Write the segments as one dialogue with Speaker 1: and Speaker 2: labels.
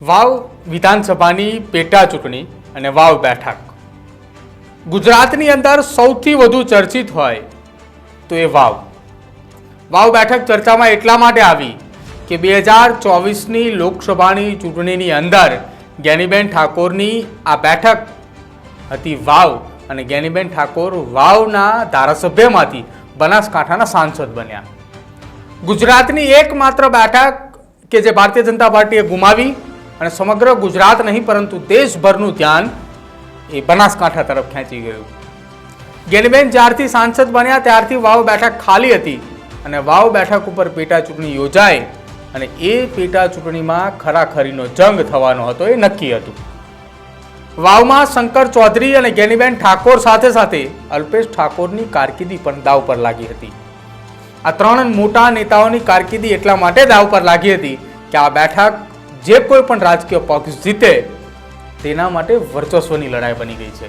Speaker 1: વાવ વિધાનસભાની પેટા ચૂંટણી અને વાવ બેઠક ગુજરાતની અંદર સૌથી વધુ ચર્ચિત હોય તો એ વાવ બેઠક ચર્ચામાં એટલા માટે આવી કે 2024ની લોકસભાની ચૂંટણીની અંદર જ્ઞાનીબેન ઠાકોરની આ બેઠક હતી વાવ અને જ્ઞાનીબેન ઠાકોર વાવના ધારાસભ્યમાંથી બનાસકાંઠાના સાંસદ બન્યા. ગુજરાતની એકમાત્ર બેઠક કે જે ભારતીય જનતા પાર્ટીએ ગુમાવી અને સમગ્ર ગુજરાત નહીં પરંતુ દેશભરનું ધ્યાન એ બનાસકાંઠા તરફ ખેંચી ગયું. જ્ઞાનીબેન જ્યારથી સાંસદ બન્યા ત્યારથી વાવ બેઠક ખાલી હતી અને વાવ બેઠક ઉપર પેટા ચૂંટણી યોજાય અને એ પેટા ચૂંટણીમાં ખરાખરીનો જંગ થવાનો હતો એ નક્કી હતું. વાવમાં શંકર ચૌધરી અને જ્ઞાનીબેન ઠાકોર સાથે સાથે અલ્પેશ ઠાકોરની કારકિર્દી પણ દાવ પર લાગી હતી. આ ત્રણ મોટા નેતાઓની કારકિર્દી એટલા માટે દાવ પર લાગી હતી કે આ બેઠક જે કોઈ પણ રાજકીય પક્ષ જીતે તેના માટે વર્ચસ્વની લડાઈ બની ગઈ છે.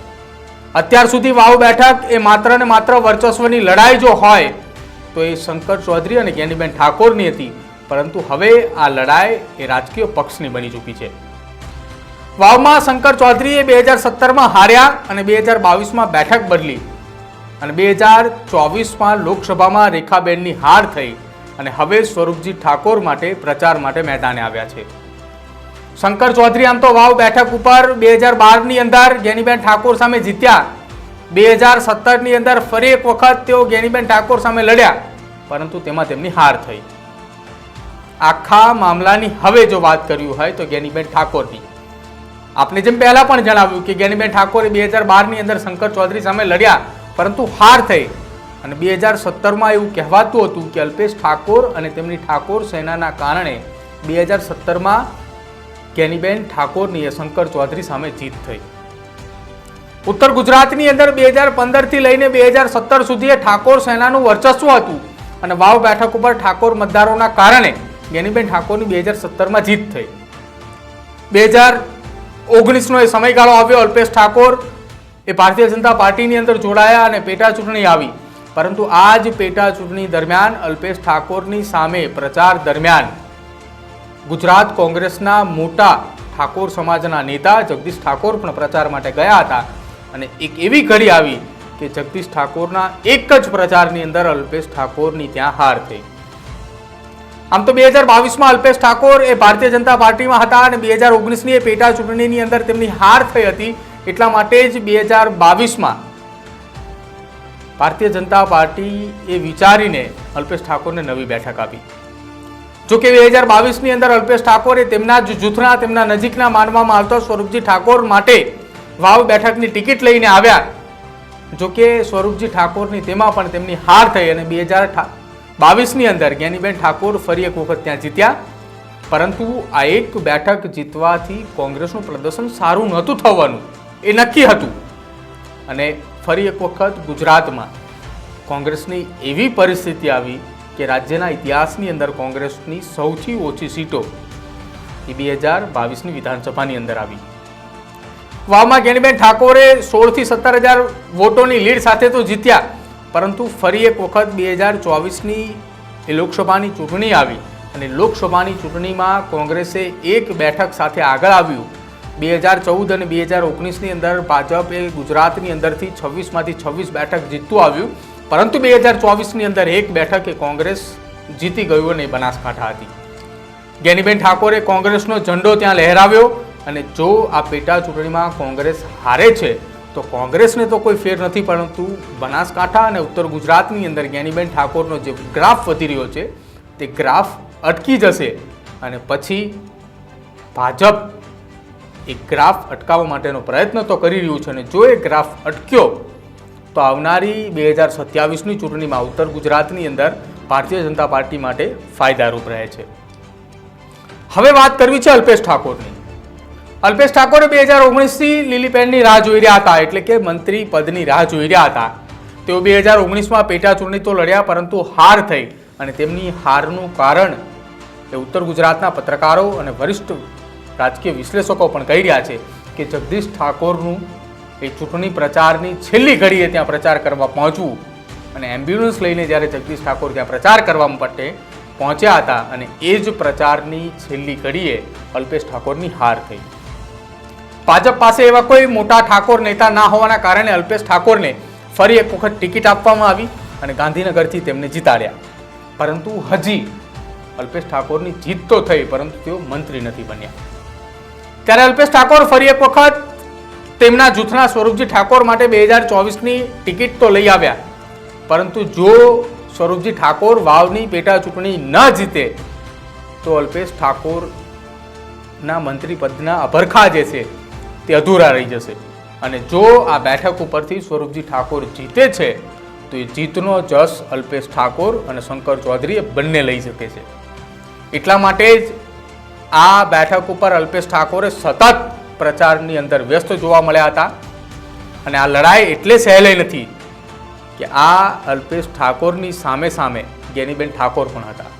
Speaker 1: અત્યાર સુધી વાવ બેઠક એ માત્ર ને માત્ર વર્ચસ્વની લડાઈ જો હોય તો એ શંકર ચૌધરી અને જ્ઞાનીબેન ઠાકોરની હતી, પરંતુ હવે આ લડાઈ એ રાજકીય પક્ષની બની ચૂકી છે. વાવમાં શંકર ચૌધરીએ 2017માં હાર્યા અને 2022માં બેઠક બદલી અને 2024માં લોકસભામાં રેખાબેનની હાર થઈ અને હવે સ્વરૂપજી ઠાકોર માટે પ્રચાર માટે મેદાને આવ્યા છે. શંકર ચૌધરી આમ તો વાવ બેઠક ઉપર 2012ની અંદર જ્ઞાનીબેન ઠાકોર સામે જીત્યા. 2017ની અંદર ફરી એક વખત તેઓ જ્ઞાનીબેન ઠાકોર સામે લડ્યા, પરંતુ તેમાં તેમની હાર થઈ. આખા મામલાની હવે જો વાત કરવી હોય તો જ્ઞાનીબેન ઠાકોરની, આપને જેમ પહેલા પણ જણાવ્યું કે જ્ઞાનીબેન ઠાકોરે 2012ની અંદર શંકર ચૌધરી સામે લડ્યા પરંતુ હાર થઈ અને 2017માં એવું કહેવાતું હતું કે અલ્પેશ ઠાકોર અને તેમની ઠાકોર સેનાના કારણે 2017માં જ્ઞાનીબેન ઠાકોરની શંકર ચૌધરી સામે જીત થઈ. ઉત્તર ગુજરાતની અંદર 2015થી લઈને 2017 સુધી ઠાકોર સેનાનું વર્ચસ્વ હતું અને વાવ બેઠક ઉપર ઠાકોર મતદારોના કારણે જ્ઞાનીબેન ઠાકોરની 2017માં જીત થઈ. 2019નો એ સમયગાળો આવ્યો, અલ્પેશ ઠાકોર એ ભારતીય જનતા પાર્ટીની અંદર જોડાયા અને પેટા ચૂંટણી આવી, પરંતુ આ જ પેટા ચૂંટણી દરમિયાન અલ્પેશ ઠાકોરની સામે પ્રચાર દરમિયાન ગુજરાત કોંગ્રેસના મોટા ઠાકોર સમાજના નેતા જગદીશ ઠાકોર પણ પ્રચાર માટે ગયા હતા અને એક એવી ઘડી આવી કે જગદીશ ઠાકોરના એક જ પ્રચારની અંદર અલ્પેશ ઠાકોરની ત્યાં હાર થઈ. આમ તો 2022માં અલ્પેશ ઠાકોર એ ભારતીય જનતા પાર્ટીમાં હતા અને 2019ની એ પેટા ચૂંટણીની અંદર તેમની હાર થઈ હતી. એટલા માટે જ 2022માં ભારતીય જનતા પાર્ટી એ વિચારીને અલ્પેશ ઠાકોરને નવી બેઠક આપી. જો કે 2022ની અંદર અલ્પેશ ઠાકોરે તેમના જ જૂથના, તેમના નજીકના માનવામાં આવતા સ્વરૂપજી ઠાકોર માટે વાવ બેઠકની ટિકિટ લઈને આવ્યા. જો કે સ્વરૂપજી ઠાકોરની તેમાં પણ તેમની હાર થઈ અને 2022ની અંદર જ્ઞાનીબેન ઠાકોર ફરી એક વખત ત્યાં જીત્યા, પરંતુ આ એક બેઠક જીતવાથી કોંગ્રેસનું પ્રદર્શન સારું નહોતું થવાનું એ નક્કી હતું અને ફરી એક વખત ગુજરાતમાં કોંગ્રેસની એવી પરિસ્થિતિ આવી કે રાજ્યના ઇતિહાસની અંદર કોંગ્રેસની સૌથી ઓછી સીટો એ 2022ની વિધાનસભાની અંદર આવી. વાવમાં જ્ઞાનીબેન ઠાકોરે 16થી 17,000 વોટોની લીડ સાથે તો જીત્યા, પરંતુ ફરી એક વખત 2024ની એ લોકસભાની ચૂંટણી આવી અને લોકસભાની ચૂંટણીમાં કોંગ્રેસે એક બેઠક સાથે આગળ આવ્યું. 2014 અને 2019ની અંદર ભાજપ એ ગુજરાતની અંદરથી 26માંથી 26 બેઠક જીતતું આવ્યું, પરંતુ 2024ની અંદર એક બેઠક એ કોંગ્રેસ જીતી ગયું અને બનાસકાંઠા હતી. જ્ઞાનીબેન ઠાકોરે કોંગ્રેસનો ઝંડો ત્યાં લહેરાવ્યો અને જો આ પેટા ચૂંટણીમાં કોંગ્રેસ હારે છે તો કોંગ્રેસને તો કોઈ ફેર નથી, પરંતુ બનાસકાંઠા અને ઉત્તર ગુજરાતની અંદર જ્ઞાનીબેન ઠાકોરનો જે ગ્રાફ વધી રહ્યો છે તે ગ્રાફ અટકી જશે અને પછી ભાજપ એ ગ્રાફ અટકાવવા માટેનો પ્રયત્ન તો કરી રહ્યું છે અને જો એ ગ્રાફ અટક્યો તો આવનારી 2027ની ચૂંટણીમાં ઉત્તર ગુજરાતની અંદર ભારતીય જનતા પાર્ટી માટે ફાયદારૂપ રહે છે. હવે વાત કરવી છે અલ્પેશ ઠાકોરની. અલ્પેશ ઠાકોરે 2019થી લીલી પેનની રાહ જોઈ રહ્યા હતા, એટલે કે મંત્રી પદની રાહ જોઈ રહ્યા હતા. તેઓ 2019માં પેટા ચૂંટણી તો લડ્યા પરંતુ હાર થઈ અને તેમની હારનું કારણ એ ઉત્તર ગુજરાતના પત્રકારો અને વરિષ્ઠ રાજકીય વિશ્લેષકો પણ કહી રહ્યા છે કે જગદીશ ઠાકોરનું એ ચૂંટણી પ્રચારની છેલ્લી ઘડીએ ત્યાં પ્રચાર કરવા પહોંચવું અને એમ્બ્યુલન્સ લઈને જ્યારે જગદીશ ઠાકોર ત્યાં પ્રચાર કરવા માટે પહોંચ્યા હતા અને એ જ પ્રચારની છેલ્લી ઘડીએ અલ્પેશ ઠાકોરની હાર થઈ. ભાજપ પાસે એવા કોઈ મોટા ઠાકોર નેતા ના હોવાના કારણે અલ્પેશ ઠાકોરને ફરી એક વખત ટિકિટ આપવામાં આવી અને ગાંધીનગરથી તેમને જીતાડ્યા. પરંતુ હજી અલ્પેશ ઠાકોરની જીત તો થઈ, પરંતુ તેઓ મંત્રી નથી બન્યા. ત્યારે અલ્પેશ ઠાકોર ફરી એક વખત તેમના જૂથના સ્વરૂપજી ઠાકોર માટે 2024ની ટિકિટ તો લઈ આવ્યા, પરંતુ જો સ્વરૂપજી ઠાકોર વાવની પેટા ચૂંટણી ન જીતે તો અલ્પેશ ઠાકોરના મંત્રી પદના અભરખા જે છે તે અધૂરા રહી જશે. અને જો આ બેઠક ઉપરથી સ્વરૂપજી ઠાકોર જીતે છે તો એ જીતનો જશ અલ્પેશ ઠાકોર અને શંકર ચૌધરી બંને લઈ શકે છે. એટલા માટે જ આ બેઠક ઉપર અલ્પેશ ઠાકોરે સતત પ્રચારની અંદર વ્યસ્ત જોવા મળ્યા હતા. અને આ લડાઈ એટલે સહેલી નથી કે આ અલ્પેશ ઠાકોરની સામે સામે જ્ઞાનીબેન ઠાકોર પણ હતા.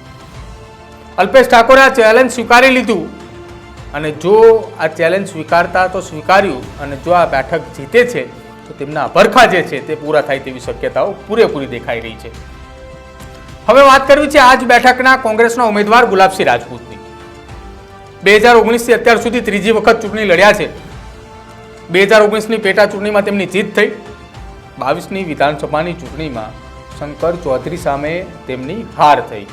Speaker 1: અલ્પેશ ઠાકોરે આ ચેલેન્જ સ્વીકારી લીધું અને જો આ ચેલેન્જ સ્વીકારતા તો સ્વીકાર્યું અને જો આ બેઠક જીતે છે તો તેમના અભરખા જે છે તે પૂરા થાય તેવી શક્યતાઓ પૂરેપૂરી દેખાઈ રહી છે. હવે વાત કરવી છે આ જ બેઠકના કોંગ્રેસના ઉમેદવાર ગુલાબસિંહ રાજપૂતની. 2019થી અત્યાર સુધી ત્રીજી વખત ચૂંટણી લડ્યા છે. 2019ની પેટા ચૂંટણીમાં તેમની જીત થઈ. 22ની વિધાનસભાની ચૂંટણીમાં શંકર ચૌધરી સામે તેમની હાર થઈ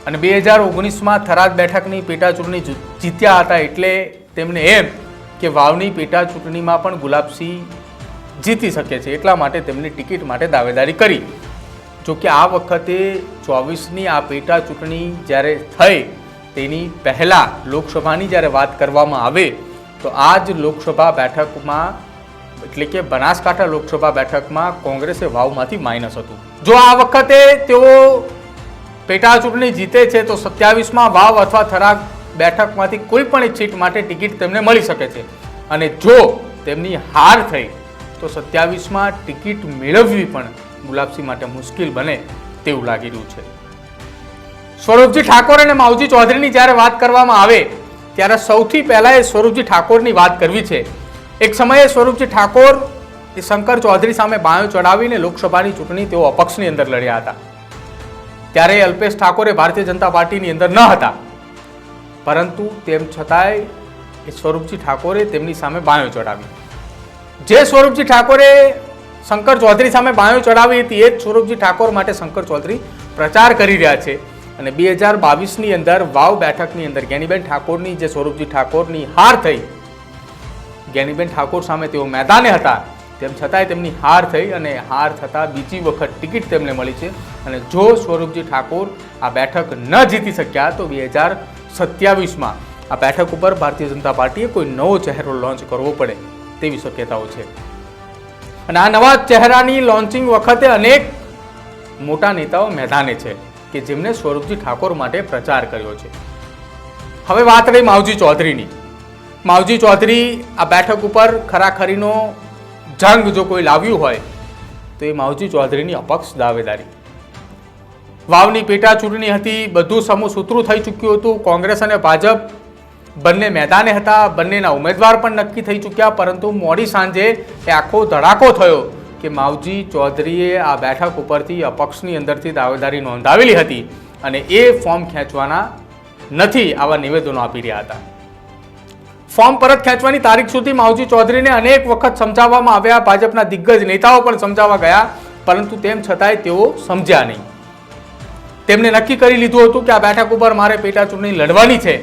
Speaker 1: અને 2019માં થરાદ બેઠકની પેટા ચૂંટણી જીત્યા હતા. એટલે તેમને એમ કે વાવની પેટા ચૂંટણીમાં પણ ગુલાબસિંહ જીતી શકે છે, એટલા માટે તેમની ટિકિટ માટે દાવેદારી કરી. જો કે આ વખતે 24ની આ પેટા ચૂંટણી જ્યારે થઈ તેની પહેલાં લોકસભાની જ્યારે વાત કરવામાં આવે તો આ જ લોકસભા બેઠકમાં એટલે કે બનાસકાંઠા લોકસભા બેઠકમાં કોંગ્રેસે વાવમાંથી માઇનસ હતું. જો આ વખતે તેઓ પેટા ચૂંટણી જીતે છે તો 27માં વાવ અથવા થરાદ બેઠકમાંથી કોઈ પણ એક સીટ માટે ટિકિટ તેમને મળી શકે છે. અને જો તેમની હાર થઈ તો 27માં ટિકિટ મેળવવી પણ ગુલાબસિંહ માટે મુશ્કેલ બને તેવું લાગી રહ્યું છે. સ્વરૂપજી ઠાકોર અને માવજી ચૌધરીની જ્યારે વાત કરવામાં આવે ત્યારે સૌથી પહેલા એ સ્વરૂપજી ઠાકોરની વાત કરવી છે. એક સમયે સ્વરૂપજી ઠાકોર એ શંકર ચૌધરી સામે બાયો ચડાવીને લોકસભાની ચૂંટણી તેઓ અપક્ષની અંદર લડ્યા હતા. ત્યારે અલ્પેશ ઠાકોરે ભારતીય જનતા પાર્ટીની અંદર ન હતા, પરંતુ તેમ છતાંય એ સ્વરૂપજી ઠાકોરે તેમની સામે બાયો ચડાવી. જે સ્વરૂપજી ઠાકોરે શંકર ચૌધરી સામે બાયો ચડાવી હતી એ જ સ્વરૂપજી ઠાકોર માટે શંકર ચૌધરી પ્રચાર કરી રહ્યા છે. અને 2022ની અંદર વાવ બેઠકની અંદર જ્ઞાનીબેન ઠાકોરની જે સ્વરૂપજી ઠાકોરની હાર થઈ, જ્ઞાનીબેન ઠાકોર સામે તેઓ મેદાને હતા, તેમ છતાંય તેમની હાર થઈ અને હાર થતાં બીજી વખત ટિકિટ તેમને મળી છે. અને જો સ્વરૂપજી ઠાકોર આ બેઠક ન જીતી શક્યા તો 2027માં આ બેઠક ઉપર ભારતીય જનતા પાર્ટીએ કોઈ નવો ચહેરો લોન્ચ કરવો પડે તેવી શક્યતાઓ છે. અને આ નવા ચહેરાની લોન્ચિંગ વખતે અનેક મોટા નેતાઓ મેદાને છે કે જેમને સ્વરૂપજી ઠાકોર માટે પ્રચાર કર્યો છે. હવે વાત રહી માવજી ચૌધરીની. માવજી ચૌધરી આ બેઠક ઉપર ખરાખરીનો જંગ જો કોઈ લાવ્યું હોય તો એ માવજી ચૌધરીની અપક્ષ દાવેદારી. વાવની પેટા ચૂંટણી હતી, બધું સમૂહ સૂત્રું થઈ ચૂક્યું હતું. કોંગ્રેસ અને ભાજપ બંને મેદાને હતા, બંનેના ઉમેદવાર પણ નક્કી થઈ ચૂક્યા, પરંતુ મોડી સાંજે એ આખો ધડાકો થયો કે માવજી ચૌધરીએ આ બેઠક ઉપરથી અપક્ષની અંદરથી દાવેદારી નોંધાવેલી હતી અને એ ફોર્મ ખેંચવાના નથી આવા નિવેદનો આપી રહ્યા હતા. ફોર્મ પરત ખેંચવાની તારીખ સુધી માવજી ચૌધરીને અનેક વખત સમજાવવામાં આવ્યા, ભાજપના દિગ્ગજ નેતાઓ પણ સમજાવવા ગયા, પરંતુ તેમ છતાંય તેઓ સમજ્યા નહીં. તેમને નક્કી કરી લીધું હતું કે આ બેઠક ઉપર મારે પેટા ચૂંટણી લડવાની છે,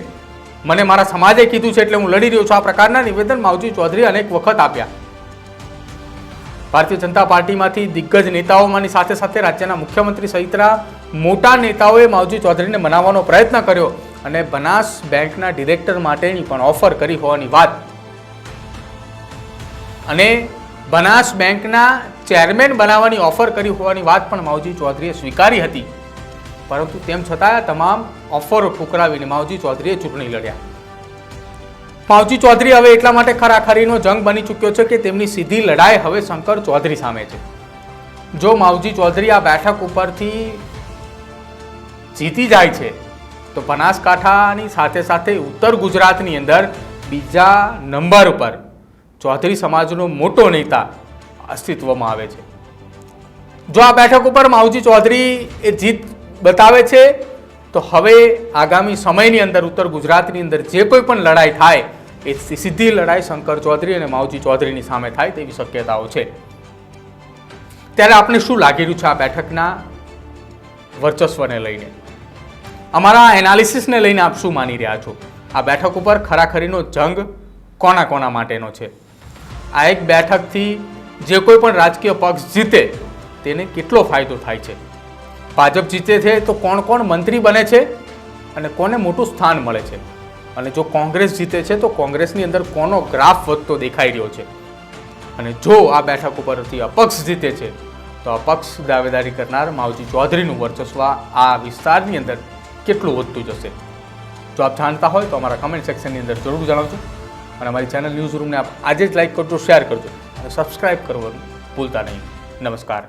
Speaker 1: મને મારા સમાજે કીધું છે એટલે હું લડી રહ્યો છું. આ પ્રકારના નિવેદન માવજી ચૌધરી અનેક વખત આપ્યા. ભારતીય જનતા પાર્ટીમાંથી દિગ્ગજ નેતાઓમાંની સાથે સાથે રાજ્યના મુખ્યમંત્રી સહિતના મોટા નેતાઓએ માવજી ચૌધરીને મનાવવાનો પ્રયત્ન કર્યો અને બનાસ બેંકના ડિરેક્ટર માટેની પણ ઓફર કરી હોવાની વાત અને બનાસ બેંકના ચેરમેન બનાવવાની ઓફર કરી હોવાની વાત પણ માવજી ચૌધરીએ સ્વીકારી હતી. પરંતુ તેમ છતાં તમામ ઓફરો ઠુકરાવીને માવજી ચૌધરીએ ચૂંટણી લડ્યા. માવજી ચૌધરી હવે એટલા માટે ખરાખરીનો જંગ બની ચૂક્યો છે કે તેમની સીધી લડાઈ હવે શંકર ચૌધરી સામે છે. જો માવજી ચૌધરી આ બેઠક ઉપરથી જીતી જાય છે તો બનાસકાંઠાની સાથે સાથે ઉત્તર ગુજરાતની અંદર બીજા નંબર ઉપર ચૌધરી સમાજનો મોટો નેતા અસ્તિત્વમાં આવે છે. જો આ બેઠક ઉપર માવજી ચૌધરી એ જીત બતાવે છે તો હવે આગામી સમયની અંદર ઉત્તર ગુજરાતની અંદર જે કોઈ પણ લડાઈ થાય એ સીધી લડાઈ શંકર ચૌધરી અને માવજી ચૌધરીની સામે થાય તેવી શક્યતાઓ છે. ત્યારે આપણે શું લાગી રહ્યું છે આ બેઠકના વર્ચસ્વને લઈને? અમારા એનાલિસિસને લઈને આપ શું માની રહ્યા છો? આ બેઠક ઉપર ખરાખરીનો જંગ કોના કોના માટેનો છે? આ એક બેઠકથી જે કોઈ પણ રાજકીય પક્ષ જીતે તેને કેટલો ફાયદો થાય છે? ભાજપ જીતે છે તો કોણ કોણ મંત્રી બને છે અને કોને મોટું સ્થાન મળે છે? અને જો કોંગ્રેસ જીતે છે તો કોંગ્રેસની અંદર કોનો ગ્રાફ વધતો દેખાઈ રહ્યો છે? અને જો આ બેઠક ઉપરથી અપક્ષ જીતે છે તો અપક્ષ દાવેદારી કરનાર માવજી ચૌધરીનું વર્ચસ્વ આ વિસ્તારની અંદર કેટલું વધતું જશે? જો આપ જાણતા હોય તો અમારા કમેન્ટ સેક્શનની અંદર જરૂર જણાવજો. અને અમારી ચેનલ ન્યૂઝ રૂમને આપ આજે જ લાઈક કરજો, શેર કરજો અને સબસ્ક્રાઈબ કરવાનું ભૂલતા નહીં. નમસ્કાર.